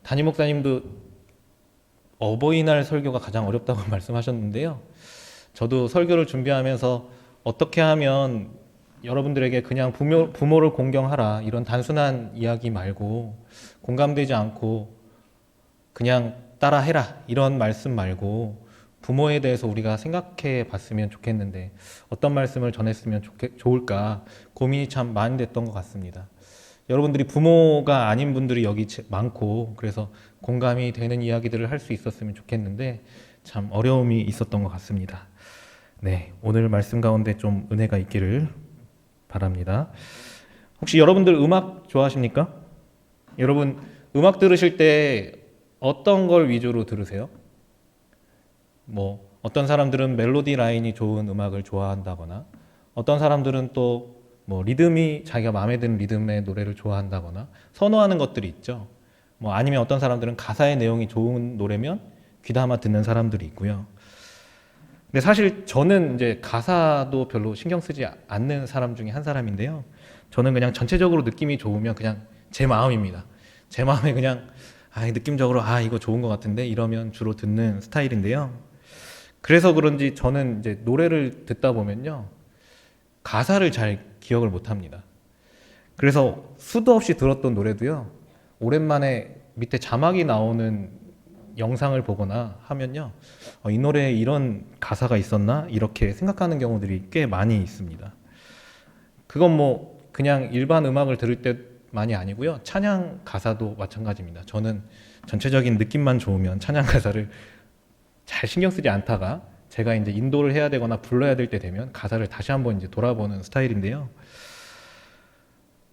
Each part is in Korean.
담임 목사님도 어버이날 설교가 가장 어렵다고 말씀하셨는데요. 저도 설교를 준비하면서 어떻게 하면 여러분들에게 그냥 부모를 공경하라 이런 단순한 이야기 말고 공감되지 않고 그냥 따라해라 이런 말씀 말고 부모에 대해서 우리가 생각해 봤으면 좋겠는데 어떤 말씀을 전했으면 좋을까 고민이 참 많이 됐던 것 같습니다. 여러분들이 부모가 아닌 분들이 여기 많고 그래서 공감이 되는 이야기들을 할 수 있었으면 좋겠는데 참 어려움이 있었던 것 같습니다. 네, 오늘 말씀 가운데 좀 은혜가 있기를 바랍니다. 혹시 여러분들 음악 좋아하십니까? 여러분 음악 들으실 때 어떤 걸 위주로 들으세요? 뭐 어떤 사람들은 멜로디 라인이 좋은 음악을 좋아한다거나 어떤 사람들은 또 뭐 리듬이 자기가 마음에 드는 리듬의 노래를 좋아한다거나 선호하는 것들이 있죠. 뭐 아니면 어떤 사람들은 가사의 내용이 좋은 노래면 귀담아 듣는 사람들이 있고요. 근데 사실 저는 이제 가사도 별로 신경 쓰지 않는 사람 중에 한 사람인데요. 저는 그냥 전체적으로 느낌이 좋으면 그냥 제 마음입니다. 제 마음에 그냥 느낌적으로 이거 좋은 것 같은데 이러면 주로 듣는 스타일인데요. 그래서 그런지 저는 이제 노래를 듣다 보면요. 가사를 잘 기억을 못 합니다. 그래서 수도 없이 들었던 노래도요. 오랜만에 밑에 자막이 나오는 영상을 보거나 하면요. 이 노래에 이런 가사가 있었나? 이렇게 생각하는 경우들이 꽤 많이 있습니다. 그건 뭐 그냥 일반 음악을 들을 때만이 아니고요. 찬양 가사도 마찬가지입니다. 저는 전체적인 느낌만 좋으면 찬양 가사를 잘 신경 쓰지 않다가 제가 이제 인도를 해야 되거나 불러야 될 때 되면 가사를 다시 한번 이제 돌아보는 스타일인데요.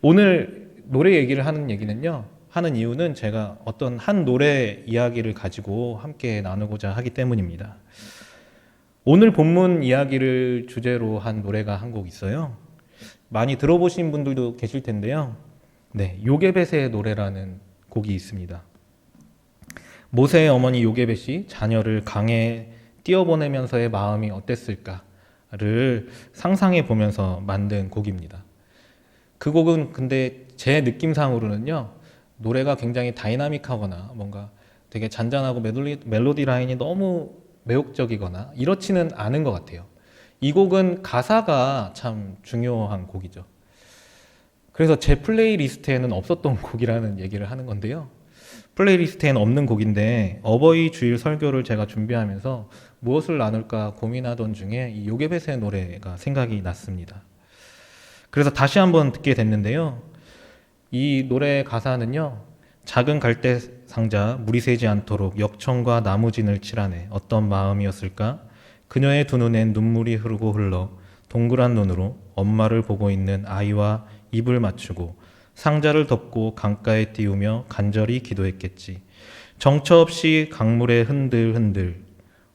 오늘 노래 얘기를 하는 이유는 제가 어떤 한 노래 이야기를 가지고 함께 나누고자 하기 때문입니다. 오늘 본문 이야기를 주제로 한 노래가 한 곡 있어요. 많이 들어보신 분들도 계실 텐데요. 네, 요게벳의 노래라는 곡이 있습니다. 모세의 어머니 요게벳이 자녀를 강에 띄어보내면서의 마음이 어땠을까를 상상해 보면서 만든 곡입니다. 그 곡은 근데 제 느낌상으로는요, 노래가 굉장히 다이나믹하거나 뭔가 되게 잔잔하고 멜로디 라인이 너무 매혹적이거나 이렇지는 않은 것 같아요. 이 곡은 가사가 참 중요한 곡이죠. 그래서 제 플레이리스트에는 없었던 곡이라는 얘기를 하는 건데요. 플레이리스트에는 없는 곡인데 어버이 주일 설교를 제가 준비하면서 무엇을 나눌까 고민하던 중에 이 요게벳의 노래가 생각이 났습니다. 그래서 다시 한번 듣게 됐는데요. 이 노래 가사는요. 작은 갈대 상자 물이 새지 않도록 역청과 나무진을 칠하네. 어떤 마음이었을까? 그녀의 두 눈엔 눈물이 흐르고 흘러 동그란 눈으로 엄마를 보고 있는 아이와 입을 맞추고 상자를 덮고 강가에 띄우며 간절히 기도했겠지. 정처 없이 강물에 흔들흔들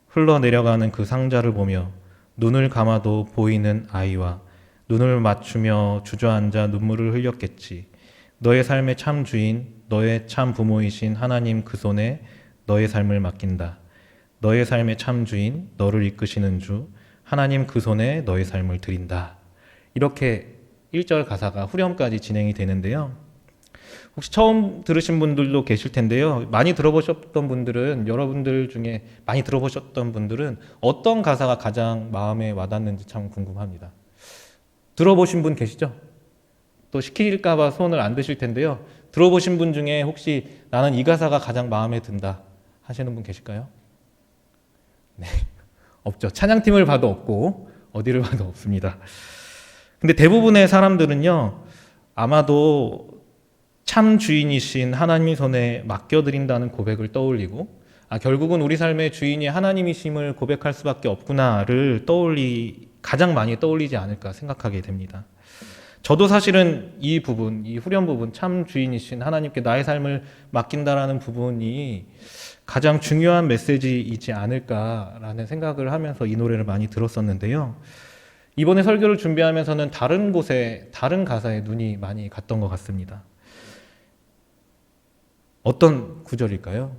흘러내려가는 그 상자를 보며 눈을 감아도 보이는 아이와 눈을 맞추며 주저앉아 눈물을 흘렸겠지. 너의 삶의 참 주인, 너의 참 부모이신 하나님 그 손에 너의 삶을 맡긴다. 너의 삶의 참 주인, 너를 이끄시는 주, 하나님 그 손에 너의 삶을 드린다. 이렇게 1절 가사가 후렴까지 진행이 되는데요. 혹시 처음 들으신 분들도 계실 텐데요. 여러분들 중에 많이 들어보셨던 분들은 어떤 가사가 가장 마음에 와닿는지 참 궁금합니다. 들어보신 분 계시죠? 또 시킬까봐 손을 안 드실 텐데요. 들어보신 분 중에 혹시 나는 이 가사가 가장 마음에 든다 하시는 분 계실까요? 네, 없죠. 찬양팀을 봐도 없고 어디를 봐도 없습니다. 근데 대부분의 사람들은요, 아마도 참 주인이신 하나님 손에 맡겨드린다는 고백을 떠올리고, 결국은 우리 삶의 주인이 하나님이심을 고백할 수밖에 없구나를 가장 많이 떠올리지 않을까 생각하게 됩니다. 저도 사실은 이 후렴 부분, 참 주인이신 하나님께 나의 삶을 맡긴다라는 부분이 가장 중요한 메시지이지 않을까라는 생각을 하면서 이 노래를 많이 들었었는데요. 이번에 설교를 준비하면서는 다른 곳에, 다른 가사에 눈이 많이 갔던 것 같습니다. 어떤 구절일까요?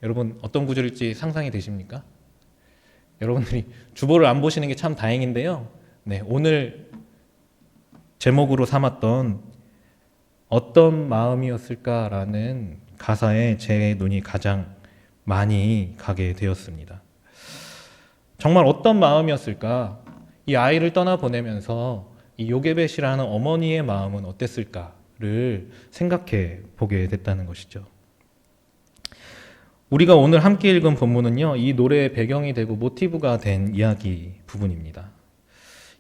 여러분, 어떤 구절일지 상상이 되십니까? 여러분들이 주보를 안 보시는 게 참 다행인데요. 네, 오늘 제목으로 삼았던 어떤 마음이었을까라는 가사에 제 눈이 가장 많이 가게 되었습니다. 정말 어떤 마음이었을까? 이 아이를 떠나보내면서 이 요게벳이라는 어머니의 마음은 어땠을까를 생각해 보게 됐다는 것이죠. 우리가 오늘 함께 읽은 본문은요, 이 노래의 배경이 되고 모티브가 된 이야기 부분입니다.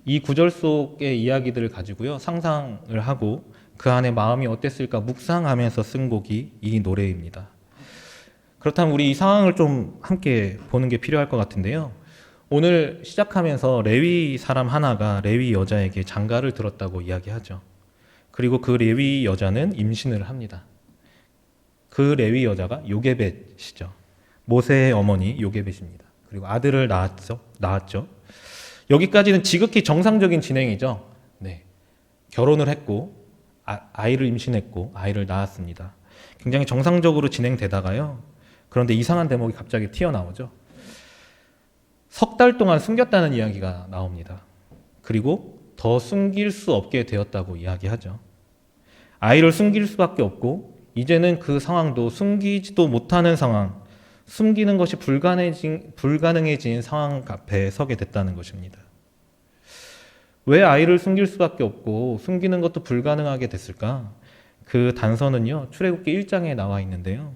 이 구절 속의 이야기들을 가지고요, 상상을 하고 그 안에 마음이 어땠을까 묵상하면서 쓴 곡이 이 노래입니다. 그렇다면 우리 이 상황을 좀 함께 보는 게 필요할 것 같은데요. 오늘 시작하면서 레위 사람 하나가 레위 여자에게 장가를 들었다고 이야기하죠. 그리고 그 레위 여자는 임신을 합니다. 그 레위 여자가 요게벳이죠. 모세의 어머니 요게벳입니다. 그리고 아들을 낳았죠. 여기까지는 지극히 정상적인 진행이죠. 네. 결혼을 했고 아이를 임신했고 아이를 낳았습니다. 굉장히 정상적으로 진행되다가요. 그런데 이상한 대목이 갑자기 튀어나오죠. 석 달 동안 숨겼다는 이야기가 나옵니다. 그리고 더 숨길 수 없게 되었다고 이야기하죠. 아이를 숨길 수밖에 없고 이제는 그 상황도 숨기지도 못하는 상황, 숨기는 것이 불가능해진 상황 앞에 서게 됐다는 것입니다. 왜 아이를 숨길 수밖에 없고 숨기는 것도 불가능하게 됐을까? 그 단서는요, 출애굽기 1장에 나와 있는데요.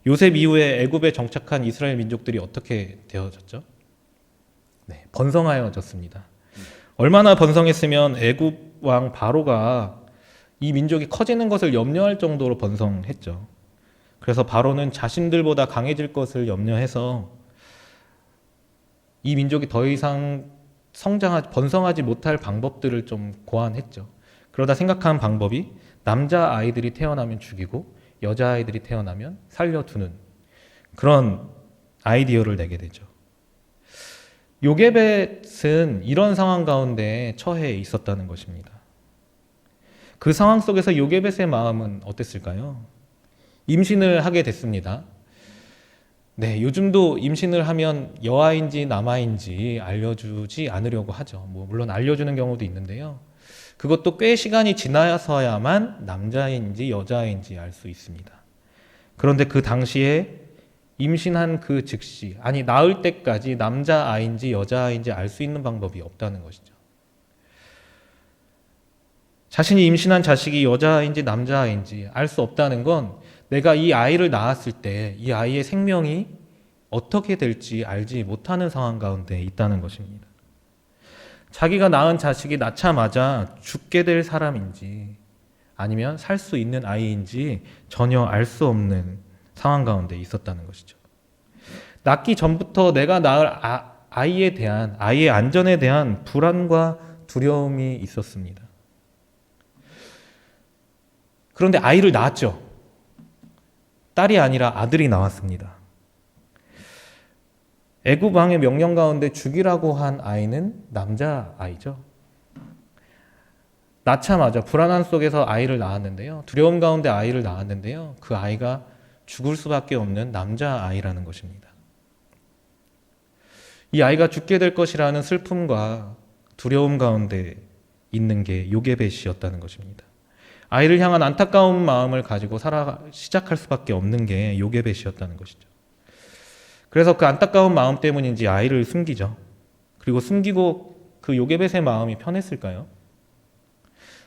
요셉 이후에 애굽에 정착한 이스라엘 민족들이 어떻게 되어졌죠? 네, 번성하여졌습니다. 얼마나 번성했으면 애굽 왕 바로가 이 민족이 커지는 것을 염려할 정도로 번성했죠. 그래서 바로는 자신들보다 강해질 것을 염려해서 이 민족이 더 이상 번성하지 못할 방법들을 좀 고안했죠. 그러다 생각한 방법이 남자 아이들이 태어나면 죽이고 여자 아이들이 태어나면 살려두는 그런 아이디어를 내게 되죠. 요게벳은 이런 상황 가운데 처해 있었다는 것입니다. 그 상황 속에서 요게벳의 마음은 어땠을까요? 임신을 하게 됐습니다. 네, 요즘도 임신을 하면 여아인지 남아인지 알려주지 않으려고 하죠. 물론 알려주는 경우도 있는데요. 그것도 꽤 시간이 지나서야만 남자인지 여자인지 알 수 있습니다. 그런데 그 당시에 임신한 그 즉시, 낳을 때까지 남자아이인지 여자아이인지 알 수 있는 방법이 없다는 것이죠. 자신이 임신한 자식이 여자아이인지 남자아이인지 알 수 없다는 건 내가 이 아이를 낳았을 때 이 아이의 생명이 어떻게 될지 알지 못하는 상황 가운데 있다는 것입니다. 자기가 낳은 자식이 낳자마자 죽게 될 사람인지 아니면 살 수 있는 아이인지 전혀 알 수 없는 상황 가운데 있었다는 것이죠. 낳기 전부터 내가 낳을 아이의 안전에 대한 불안과 두려움이 있었습니다. 그런데 아이를 낳았죠. 딸이 아니라 아들이 나왔습니다. 애굽 왕의 명령 가운데 죽이라고 한 아이는 남자 아이죠. 낳자마자 불안함 속에서 아이를 낳았는데요. 두려움 가운데 아이를 낳았는데요. 그 아이가 죽을 수밖에 없는 남자 아이라는 것입니다. 이 아이가 죽게 될 것이라는 슬픔과 두려움 가운데 있는 게 요게벳이었다는 것입니다. 아이를 향한 안타까운 마음을 가지고 시작할 수밖에 없는 게 요게벳이었다는 것이죠. 그래서 그 안타까운 마음 때문인지 아이를 숨기죠. 그리고 숨기고 그 요게벳의 마음이 편했을까요?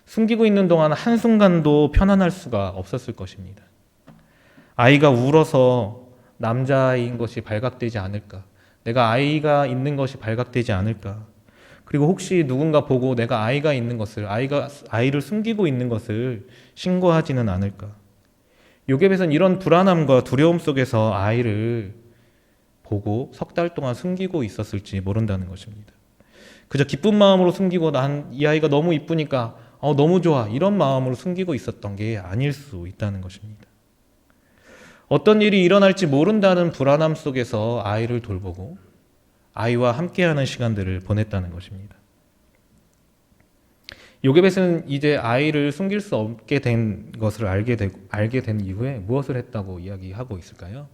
숨기고 있는 동안 한순간도 편안할 수가 없었을 것입니다. 아이가 울어서 남자아이인 것이 발각되지 않을까? 내가 아이가 있는 것이 발각되지 않을까? 그리고 혹시 누군가 보고 내가 아이가 있는 것을, 아이를 숨기고 있는 것을 신고하지는 않을까? 요게벳은 이런 불안함과 두려움 속에서 아이를 보고 석 달 동안 숨기고 있었을지 모른다는 것입니다. 그저 기쁜 마음으로 숨기고 이 아이가 너무 이쁘니까 너무 좋아 이런 마음으로 숨기고 있었던 게 아닐 수 있다는 것입니다. 어떤 일이 일어날지 모른다는 불안함 속에서 아이를 돌보고 아이와 함께하는 시간들을 보냈다는 것입니다. 요게벳은 이제 아이를 숨길 수 없게 된 것을 알게 된 이후에 무엇을 했다고 이야기하고 있을까요?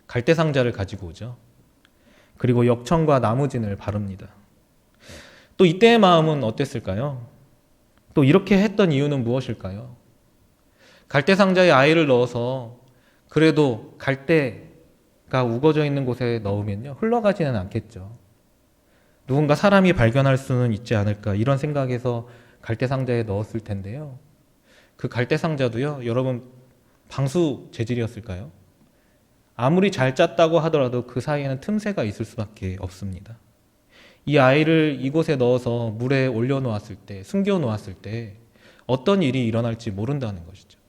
갈대상자를 가지고 오죠. 그리고 역청과 나무진을 바릅니다. 또 이때의 마음은 어땠을까요? 또 이렇게 했던 이유는 무엇일까요? 갈대상자에 아이를 넣어서 그래도 갈대가 우거져 있는 곳에 넣으면요, 흘러가지는 않겠죠. 누군가 사람이 발견할 수는 있지 않을까, 이런 생각에서 갈대 상자에 넣었을 텐데요. 그 갈대 상자도요, 여러분, 방수 재질이었을까요? 아무리 잘 짰다고 하더라도 그 사이에는 틈새가 있을 수밖에 없습니다. 이 아이를 이곳에 넣어서 물에 올려놓았을 때, 숨겨놓았을 때 어떤 일이 일어날지 모른다는 것이죠.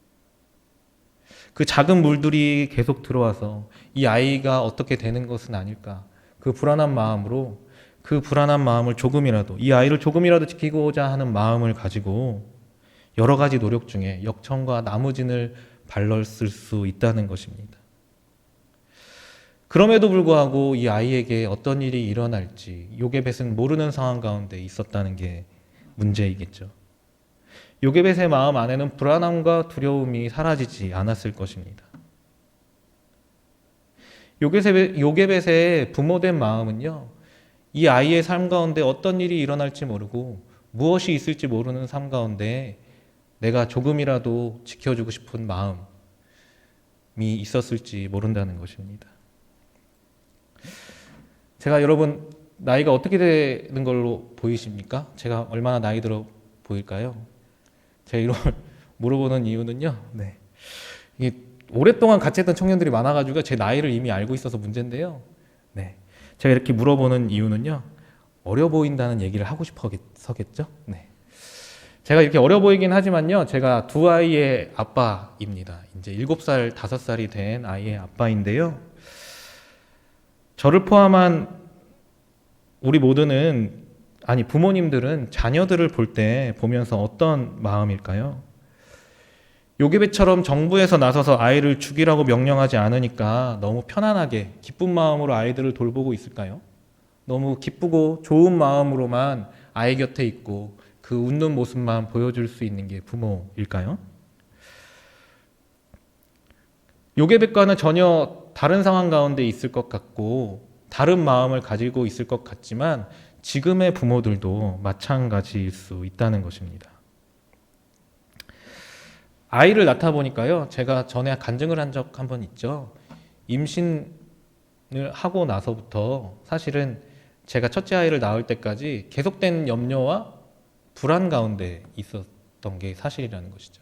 그 작은 물들이 계속 들어와서 이 아이가 어떻게 되는 것은 아닐까, 그 불안한 마음으로, 그 불안한 마음을 조금이라도, 이 아이를 조금이라도 지키고자 하는 마음을 가지고 여러 가지 노력 중에 역청과 나무진을 발랐을 수 있다는 것입니다. 그럼에도 불구하고 이 아이에게 어떤 일이 일어날지 요게벳은 모르는 상황 가운데 있었다는 게 문제이겠죠. 요게벳의 마음 안에는 불안함과 두려움이 사라지지 않았을 것입니다. 요게벳의 부모된 마음은요, 이 아이의 삶 가운데 어떤 일이 일어날지 모르고 무엇이 있을지 모르는 삶 가운데 내가 조금이라도 지켜주고 싶은 마음이 있었을지 모른다는 것입니다. 제가 여러분 나이가 어떻게 되는 걸로 보이십니까? 제가 얼마나 나이 들어 보일까요? 제가 이걸 물어보는 이유는요, 이게 오랫동안 같이 했던 청년들이 많아가지고 제 나이를 이미 알고 있어서 문제인데요. 제가 이렇게 물어보는 이유는요, 어려 보인다는 얘기를 하고 싶어서겠죠. 제가 이렇게 어려 보이긴 하지만요, 제가 두 아이의 아빠입니다. 이제 7살, 5살이 된 아이의 아빠인데요. 저를 포함한 우리 모두는, 아니 부모님들은 자녀들을 볼 때 보면서 어떤 마음일까요? 요게벳처럼 정부에서 나서서 아이를 죽이라고 명령하지 않으니까 너무 편안하게 기쁜 마음으로 아이들을 돌보고 있을까요? 너무 기쁘고 좋은 마음으로만 아이 곁에 있고 그 웃는 모습만 보여줄 수 있는 게 부모일까요? 요게벳과는 전혀 다른 상황 가운데 있을 것 같고 다른 마음을 가지고 있을 것 같지만 지금의 부모들도 마찬가지일 수 있다는 것입니다. 아이를 낳다 보니까요, 제가 전에 간증을 한 적 한 번 있죠. 임신을 하고 나서부터 사실은 제가 첫째 아이를 낳을 때까지 계속된 염려와 불안 가운데 있었던 게 사실이라는 것이죠.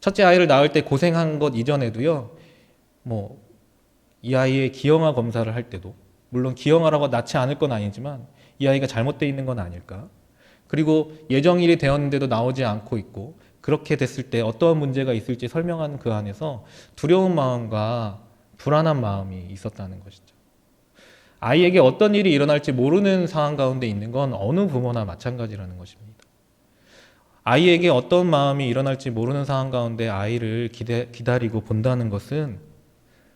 첫째 아이를 낳을 때 고생한 것 이전에도요, 이 아이의 기형아 검사를 할 때도, 물론 기형아라고 낳지 않을 건 아니지만 이 아이가 잘못되어 있는 건 아닐까, 그리고 예정일이 되었는데도 나오지 않고 있고, 그렇게 됐을 때 어떠한 문제가 있을지 설명한 그 안에서 두려운 마음과 불안한 마음이 있었다는 것이죠. 아이에게 어떤 일이 일어날지 모르는 상황 가운데 있는 건 어느 부모나 마찬가지라는 것입니다. 아이에게 어떤 마음이 일어날지 모르는 상황 가운데 아이를 기다리고 본다는 것은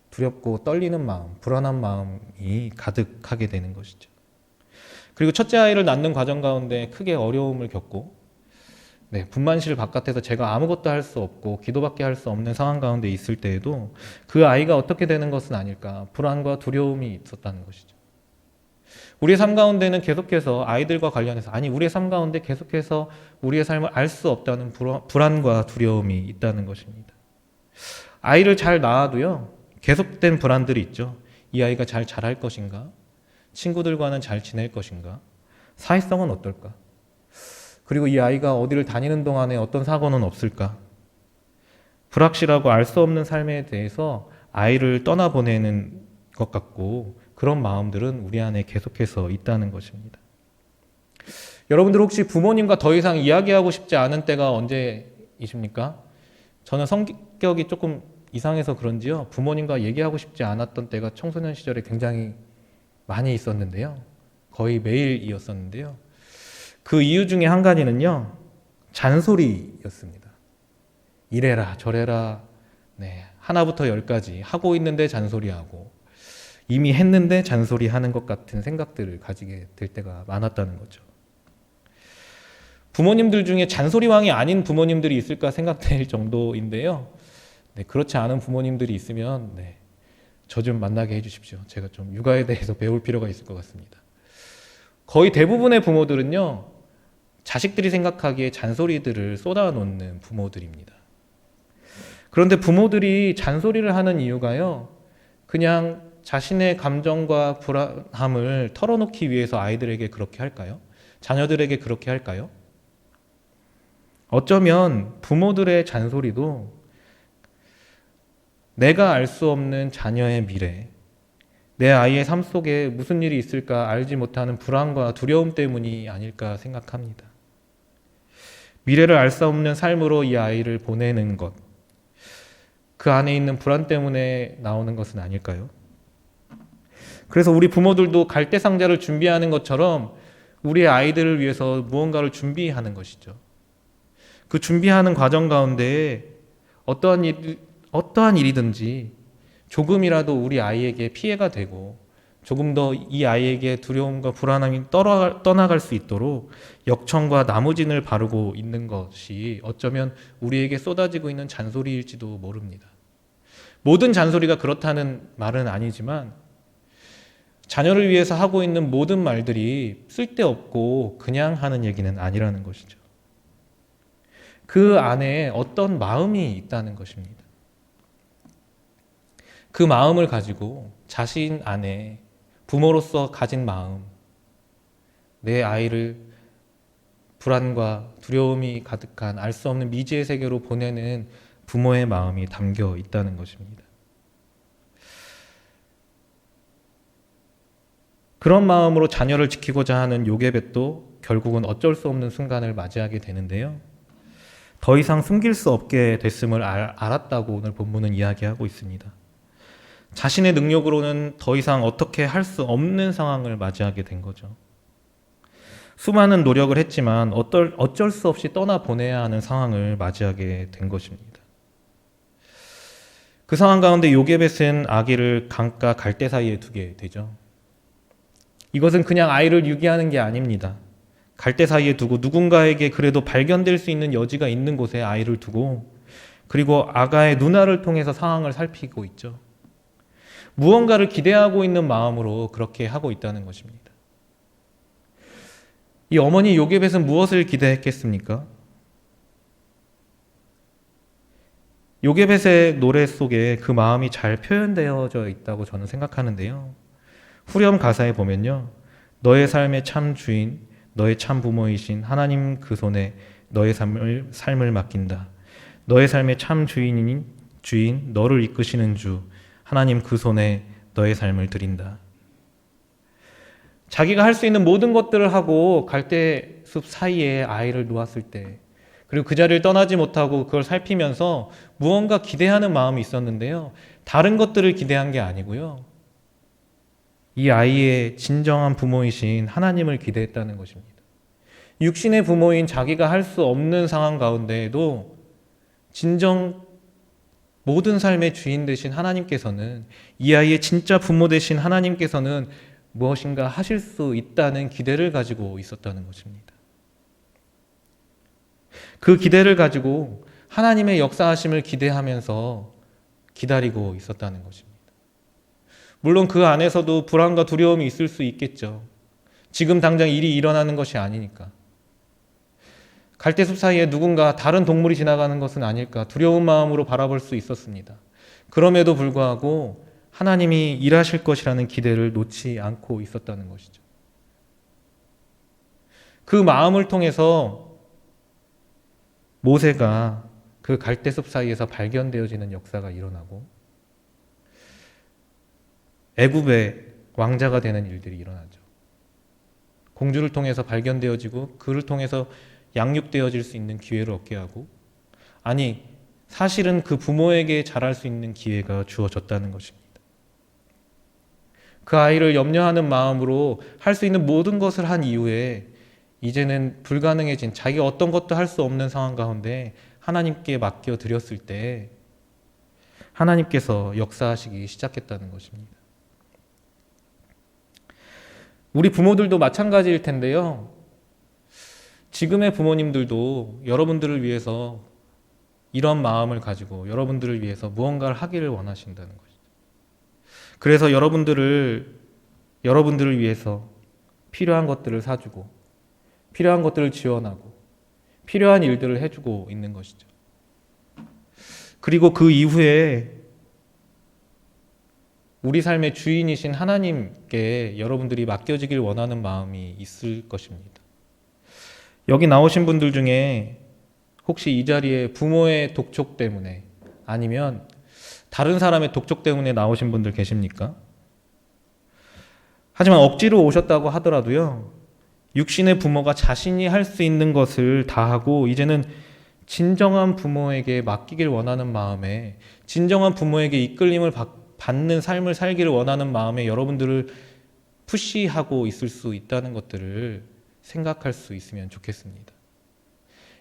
두렵고 떨리는 마음, 불안한 마음이 가득하게 되는 것이죠. 그리고 첫째 아이를 낳는 과정 가운데 크게 어려움을 겪고, 분만실 바깥에서 제가 아무것도 할 수 없고 기도밖에 할 수 없는 상황 가운데 있을 때에도 그 아이가 어떻게 되는 것은 아닐까, 불안과 두려움이 있었다는 것이죠. 우리의 삶 가운데는 계속해서 아이들과 관련해서, 우리의 삶 가운데 계속해서 우리의 삶을 알 수 없다는 불안과 두려움이 있다는 것입니다. 아이를 잘 낳아도요, 계속된 불안들이 있죠. 이 아이가 잘 자랄 것인가? 친구들과는 잘 지낼 것인가? 사회성은 어떨까? 그리고 이 아이가 어디를 다니는 동안에 어떤 사고는 없을까? 불확실하고 알 수 없는 삶에 대해서 아이를 떠나보내는 것 같고, 그런 마음들은 우리 안에 계속해서 있다는 것입니다. 여러분들 혹시 부모님과 더 이상 이야기하고 싶지 않은 때가 언제이십니까? 저는 성격이 조금 이상해서 그런지요, 부모님과 얘기하고 싶지 않았던 때가 청소년 시절에 굉장히 많이 있었는데요. 거의 매일이었었는데요. 그 이유 중에 한 가지는요, 잔소리였습니다. 이래라 저래라, 하나부터 열까지 하고 있는데 잔소리하고, 이미 했는데 잔소리하는 것 같은 생각들을 가지게 될 때가 많았다는 거죠. 부모님들 중에 잔소리왕이 아닌 부모님들이 있을까 생각될 정도인데요. 그렇지 않은 부모님들이 있으면 저 좀 만나게 해주십시오. 제가 좀 육아에 대해서 배울 필요가 있을 것 같습니다. 거의 대부분의 부모들은요, 자식들이 생각하기에 잔소리들을 쏟아놓는 부모들입니다. 그런데 부모들이 잔소리를 하는 이유가요, 그냥 자신의 감정과 불안함을 털어놓기 위해서 아이들에게 그렇게 할까요? 자녀들에게 그렇게 할까요? 어쩌면 부모들의 잔소리도 내가 알 수 없는 자녀의 미래, 내 아이의 삶 속에 무슨 일이 있을까 알지 못하는 불안과 두려움 때문이 아닐까 생각합니다. 미래를 알 수 없는 삶으로 이 아이를 보내는 것, 그 안에 있는 불안 때문에 나오는 것은 아닐까요? 그래서 우리 부모들도 갈대상자를 준비하는 것처럼 우리의 아이들을 위해서 무언가를 준비하는 것이죠. 그 준비하는 과정 가운데 어떠한 일이든지 조금이라도 우리 아이에게 피해가 되고 조금 더 이 아이에게 두려움과 불안함이 떠나갈 수 있도록 역청과 나무진을 바르고 있는 것이 어쩌면 우리에게 쏟아지고 있는 잔소리일지도 모릅니다. 모든 잔소리가 그렇다는 말은 아니지만 자녀를 위해서 하고 있는 모든 말들이 쓸데없고 그냥 하는 얘기는 아니라는 것이죠. 그 안에 어떤 마음이 있다는 것입니다. 그 마음을 가지고 자신 안에 부모로서 가진 마음, 내 아이를 불안과 두려움이 가득한 알 수 없는 미지의 세계로 보내는 부모의 마음이 담겨 있다는 것입니다. 그런 마음으로 자녀를 지키고자 하는 요게벳도 결국은 어쩔 수 없는 순간을 맞이하게 되는데요. 더 이상 숨길 수 없게 됐음을 알았다고 오늘 본문은 이야기하고 있습니다. 자신의 능력으로는 더 이상 어떻게 할 수 없는 상황을 맞이하게 된 거죠. 수많은 노력을 했지만 어쩔 수 없이 떠나보내야 하는 상황을 맞이하게 된 것입니다. 그 상황 가운데 요게벳은 아기를 강가 갈대 사이에 두게 되죠. 이것은 그냥 아이를 유기하는 게 아닙니다. 갈대 사이에 두고 누군가에게 그래도 발견될 수 있는 여지가 있는 곳에 아이를 두고 그리고 아가의 누나를 통해서 상황을 살피고 있죠. 무언가를 기대하고 있는 마음으로 그렇게 하고 있다는 것입니다. 이 어머니 요게벳은 무엇을 기대했겠습니까? 요게벳의 노래 속에 그 마음이 잘 표현되어져 있다고 저는 생각하는데요. 후렴 가사에 보면요. 너의 삶의 참 주인, 너의 참 부모이신 하나님 그 손에 너의 삶을 맡긴다. 너의 삶의 참 주인, 너를 이끄시는 주, 하나님 그 손에 너의 삶을 드린다. 자기가 할 수 있는 모든 것들을 하고 갈대숲 사이에 아이를 놓았을 때, 그리고 그 자리를 떠나지 못하고 그걸 살피면서 무언가 기대하는 마음이 있었는데요. 다른 것들을 기대한 게 아니고요. 이 아이의 진정한 부모이신 하나님을 기대했다는 것입니다. 육신의 부모인 자기가 할 수 없는 상황 가운데에도 진정 모든 삶의 주인 되신 하나님께서는, 이 아이의 진짜 부모 되신 하나님께서는 무엇인가 하실 수 있다는 기대를 가지고 있었다는 것입니다. 그 기대를 가지고 하나님의 역사하심을 기대하면서 기다리고 있었다는 것입니다. 물론 그 안에서도 불안과 두려움이 있을 수 있겠죠. 지금 당장 일이 일어나는 것이 아니니까. 갈대숲 사이에 누군가 다른 동물이 지나가는 것은 아닐까 두려운 마음으로 바라볼 수 있었습니다. 그럼에도 불구하고 하나님이 일하실 것이라는 기대를 놓지 않고 있었다는 것이죠. 그 마음을 통해서 모세가 그 갈대숲 사이에서 발견되어지는 역사가 일어나고 애굽의 왕자가 되는 일들이 일어나죠. 공주를 통해서 발견되어지고 그를 통해서 양육되어질 수 있는 기회를 얻게 하고, 아니 사실은 그 부모에게 자랄 수 있는 기회가 주어졌다는 것입니다. 그 아이를 염려하는 마음으로 할 수 있는 모든 것을 한 이후에 이제는 불가능해진, 자기가 어떤 것도 할 수 없는 상황 가운데 하나님께 맡겨드렸을 때 하나님께서 역사하시기 시작했다는 것입니다. 우리 부모들도 마찬가지일 텐데요. 지금의 부모님들도 여러분들을 위해서 이런 마음을 가지고 여러분들을 위해서 무언가를 하기를 원하신다는 것이죠. 그래서 여러분들을 위해서 필요한 것들을 사주고 필요한 것들을 지원하고 필요한 일들을 해주고 있는 것이죠. 그리고 그 이후에 우리 삶의 주인이신 하나님께 여러분들이 맡겨지길 원하는 마음이 있을 것입니다. 여기 나오신 분들 중에 혹시 이 자리에 부모의 독촉 때문에 아니면 다른 사람의 독촉 때문에 나오신 분들 계십니까? 하지만 억지로 오셨다고 하더라도요, 육신의 부모가 자신이 할 수 있는 것을 다 하고 이제는 진정한 부모에게 맡기길 원하는 마음에, 진정한 부모에게 이끌림을 받는 삶을 살기를 원하는 마음에 여러분들을 푸시하고 있을 수 있다는 것들을 생각할 수 있으면 좋겠습니다.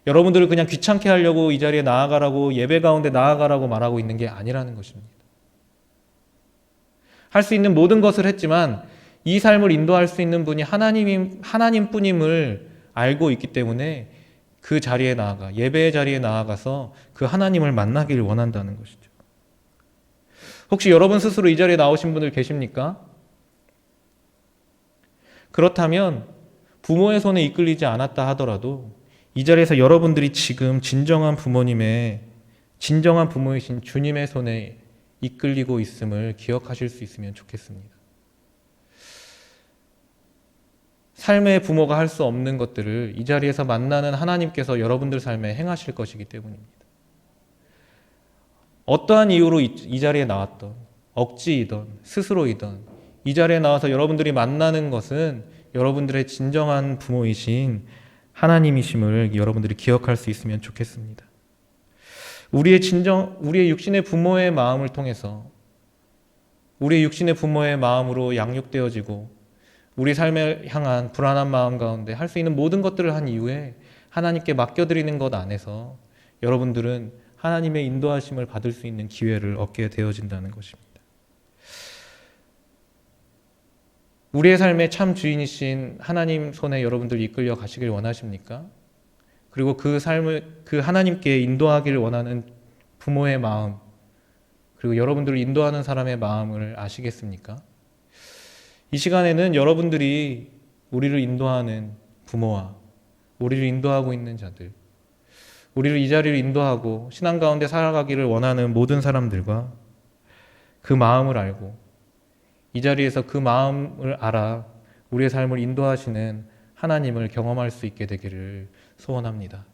여러분들을 그냥 귀찮게 하려고 이 자리에 나아가라고, 예배 가운데 나아가라고 말하고 있는 게 아니라는 것입니다. 할 수 있는 모든 것을 했지만 이 삶을 인도할 수 있는 분이 하나님뿐임을 알고 있기 때문에 그 자리에 나아가, 예배의 자리에 나아가서 그 하나님을 만나기를 원한다는 것이죠. 혹시 여러분 스스로 이 자리에 나오신 분들 계십니까? 그렇다면 부모의 손에 이끌리지 않았다 하더라도 이 자리에서 여러분들이 지금 진정한 부모이신 주님의 손에 이끌리고 있음을 기억하실 수 있으면 좋겠습니다. 삶의 부모가 할 수 없는 것들을 이 자리에서 만나는 하나님께서 여러분들 삶에 행하실 것이기 때문입니다. 어떠한 이유로 이 자리에 나왔던, 억지이던 스스로이던 이 자리에 나와서 여러분들이 만나는 것은 여러분들의 진정한 부모이신 하나님이심을 여러분들이 기억할 수 있으면 좋겠습니다. 우리의 육신의 부모의 마음을 통해서, 우리의 육신의 부모의 마음으로 양육되어지고 우리 삶을 향한 불안한 마음 가운데 할 수 있는 모든 것들을 한 이후에 하나님께 맡겨드리는 것 안에서 여러분들은 하나님의 인도하심을 받을 수 있는 기회를 얻게 되어진다는 것입니다. 우리의 삶의 참 주인이신 하나님 손에 여러분들 이끌려 가시길 원하십니까? 그리고 그 하나님께 인도하기를 원하는 부모의 마음, 그리고 여러분들을 인도하는 사람의 마음을 아시겠습니까? 이 시간에는 여러분들이 우리를 인도하는 부모와 우리를 인도하고 있는 자들, 우리를 이 자리를 인도하고 신앙 가운데 살아가기를 원하는 모든 사람들과 그 마음을 알고 이 자리에서 그 마음을 알아 우리의 삶을 인도하시는 하나님을 경험할 수 있게 되기를 소원합니다.